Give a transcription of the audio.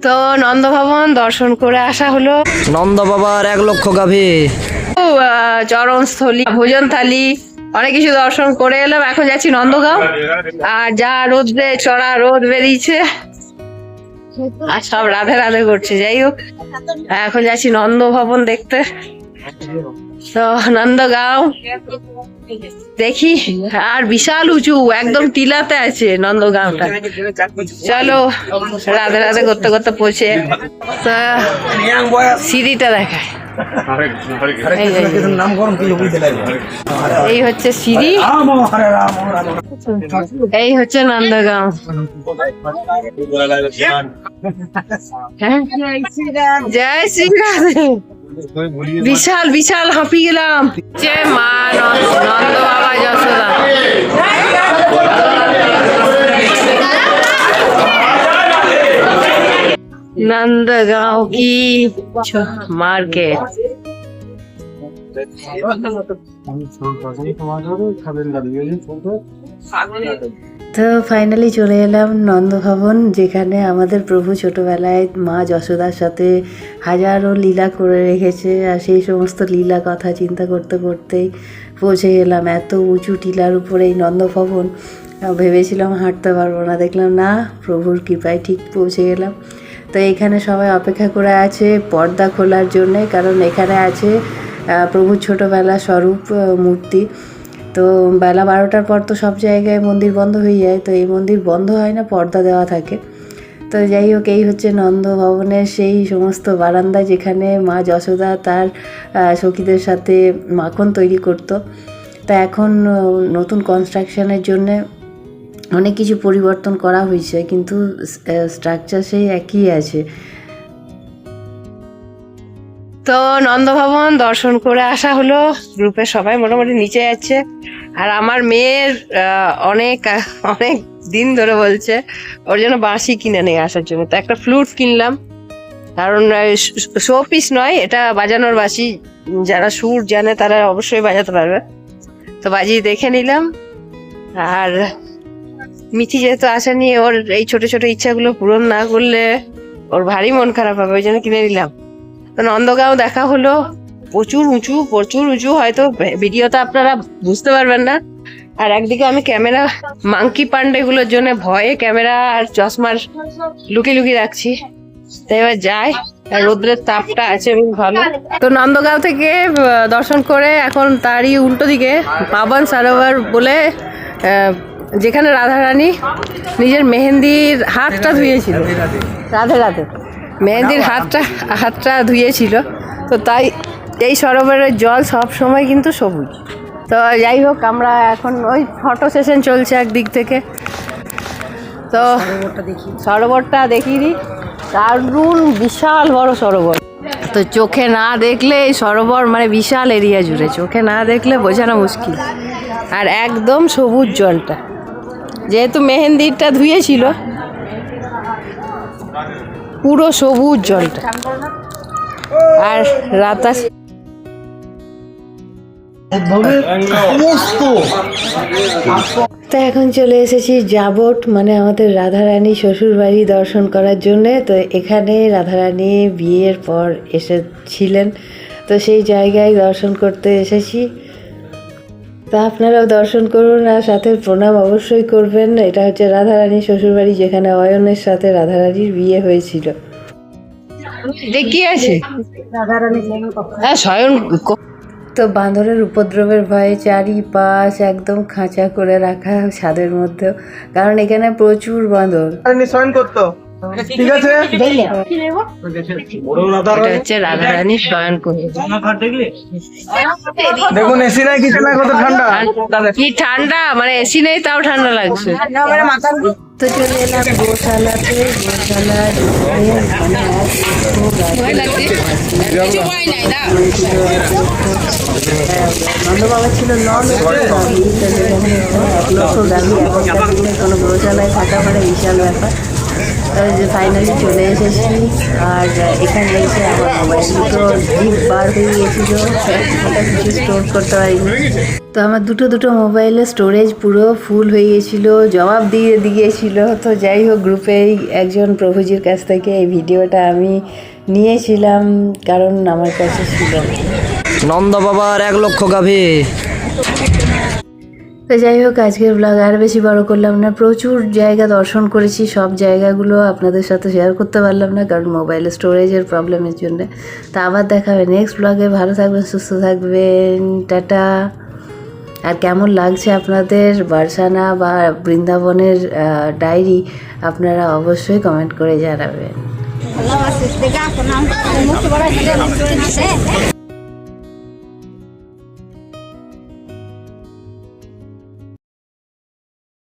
তো নন্দ ভবন দর্শন করে আসা হলো। নন্দ বাবার 1 লক্ষ গাভী, চরণস্থলী, ভোজন থালি, অনেক কিছু দর্শন করে এলাম। এখন যাচ্ছি নন্দগাঁও। আর যা রোদে চড়া রোদ বেরিয়েছে আর সব রাধে রাধে করছে। যাই হোক, এখন যাচ্ছি নন্দ ভবন দেখতে। তো নন্দগাঁও দেখি, আর বিশাল উঁচু, একদম টিলাতে আছে নন্দগাঁওটা। চলো রাধে রাধে করতে করতে পৌঁছে সিঁড়িটা দেখায়। এই হচ্ছে সিঁড়ি, এই হচ্ছে নন্দগাঁও। জয় শ্রী রাধে। বিশাল বিশাল হাঁপিয়ে গেলাম। মা নন্দ বাবা যশোদা। নন্দগাঁও কি মার্কেট। তো ফাইনালি চলে এলাম নন্দভবন, যেখানে আমাদের প্রভু ছোটবেলায় মা যশোদার সাথে হাজারো লীলা করে রেখেছে। আর সেই সমস্ত লীলা কথা চিন্তা করতে করতেই পৌঁছে গেলাম এত উঁচু টিলার উপরে এই নন্দভবন। ভেবেছিলাম হাঁটতে পারবো না, দেখলাম না, প্রভুর কৃপায় ঠিক পৌঁছে গেলাম। তো এখানে সবাই অপেক্ষা করে আছে পর্দা খোলার জন্যে, কারণ এখানে আছে প্রভুর ছোটোবেলা স্বরূপ মূর্তি। তো বেলা 12টার পর তো সব জায়গায় মন্দির বন্ধ হয়ে যায়, তো এই মন্দির বন্ধ হয় না, পর্দা দেওয়া থাকে। তো যাই হোক, এই হচ্ছে নন্দ ভবনের সেই সমস্ত বারান্দা, যেখানে মা যশোদা তার সখীদের সাথে মাখন তৈরি করতো। তা এখন নতুন কনস্ট্রাকশনের জন্যে অনেক কিছু পরিবর্তন করা হয়েছে, কিন্তু স্ট্রাকচার সেই একই আছে। তো নন্দ ভবন দর্শন করে আসা হলো। গ্রুপের সবাই মোটামুটি নিচে যাচ্ছে। আর আমার মেয়ের অনেক অনেক দিন ধরে বলছে ওর জন্য বাঁশি কিনে নিয়ে আসার জন্য। তো একটা ফ্লুট কিনলাম, কারণ শো পিস নয়, এটা বাজানোর বাঁশি। যারা সুর জানে তারা অবশ্যই বাজাতে পারবে। তো বাজিয়ে দেখে নিলাম। আর মিঠি যেহেতু আসেনি, ওর এই ছোট ছোট ইচ্ছাগুলো পূরণ না করলে ওর ভারী মন খারাপ হবে, ওই জন্য কিনে নিলাম। তো নন্দগাঁও দেখা হলো। প্রচুর উঁচু, প্রচুর উঁচু, হয়তো ভিডিওতে আপনারা বুঝতে পারবেন না। আর একদিকে আমি ক্যামেরা মাংকি পান্ডেগুলোর জন্য ভয়ে ক্যামেরা আর চশমার লুকিয়ে লুকিয়ে রাখছি। তাই এবার যাই, রোদ্রের তাপটা আছে বেশ ভালো। তো নন্দগাঁও থেকে দর্শন করে এখন তারই উল্টো দিকে পাবন সরোবর বলে, যেখানে রাধারানী নিজের মেহেন্দির হাতটা ধুয়েছিল। রাধে রাধে। মেহেন্দির হাতটা ধুয়েছিল। তো তাই এই সরোবরের জল সব সময় কিন্তু সবুজ। তো যাই হোক, আমরা এখন ওই ফটো সেশন চলছে একদিক থেকে। তো সরোবরটা দেখিয়ে দিই। দারুণ বিশাল বড় সরোবর। তো চোখে না দেখলে এই সরোবর মানে বিশাল এরিয়া জুড়ে, চোখে না দেখলে বোঝানো মুশকিল। আর একদম সবুজ জলটা, যেহেতু মেহেন্দিরটা ধুয়েছিল, পুরো সবুজ জলটা। আর রাতাস তো এখন চলে এসেছি যাবট, মানে আমাদের রাধারানী শ্বশুর বাড়ি দর্শন করার জন্যে। তো এখানে রাধারানী বিয়ের পর এসেছিলেন, তো সেই জায়গায় দর্শন করতে এসেছি। তা আপনারাও দর্শন করুন আর সাথে প্রণাম অবশ্যই করবেন। এটা হচ্ছে রাধারানীর শ্বশুরবাড়ি, যেখানে অয়নের সাথে রাধারানীর বিয়ে হয়েছিল। দেখি আছে হ্যাঁ শয়ন। তো বাঁদরের উপদ্রবের ভয়ে চারিপাশ একদম খাঁচা করে রাখা ছাদের মধ্যেও, কারণ এখানে প্রচুর বাঁদর। শয়ন করতো। ঠিক আছে, এটা হচ্ছে রাধারানী শয়ন করে। দেখুন এসি নাই, কিছু নাই, কত ঠান্ডা। কি ঠান্ডা, মানে এসি নেই তাও ঠান্ডা লাগছে। তো চলে এলাম গোশালাতে। গোশালার নন্দ বাবা ছিল 9 লক্ষ গাভী। তো যেখানে 1 লক্ষ গাভী এখন কোনো গোশালায় থাকা মানে বিশাল ব্যাপার। ফাইনালি চলে এসেছি। আর এখানে এসে আমার মোবাইল দুটো জিপ বার হয়ে গিয়েছিলো, ওটা কিছু স্টোর করতে পারিনি। তো আমার দুটো মোবাইলের স্টোরেজ পুরো ফুল হয়ে গিয়েছিলো, জবাব দিয়ে দিয়েছিল। তো যাই হোক, গ্রুপেই একজন প্রভুজির কাছ থেকে এই ভিডিওটা আমি নিয়েছিলাম, কারণ আমার কাছে ছিল। নন্দ বাবার 1 লক্ষ গাভী। তো যাই হোক, আজকের ব্লগ আর বেশি বড় করলাম না। প্রচুর জায়গা দর্শন করেছি, সব জায়গাগুলো আপনাদের সাথে শেয়ার করতে পারলাম না, কারণ মোবাইলে স্টোরেজের প্রবলেমের জন্য। তা আবার দেখা হবে নেক্সট ব্লগে। ভালো থাকবেন, সুস্থ থাকবেন, টাটা। আর কেমন লাগছে আপনাদের বারসানা বা বৃন্দাবনের ডায়েরি, আপনারা অবশ্যই কমেন্ট করে জানাবেন।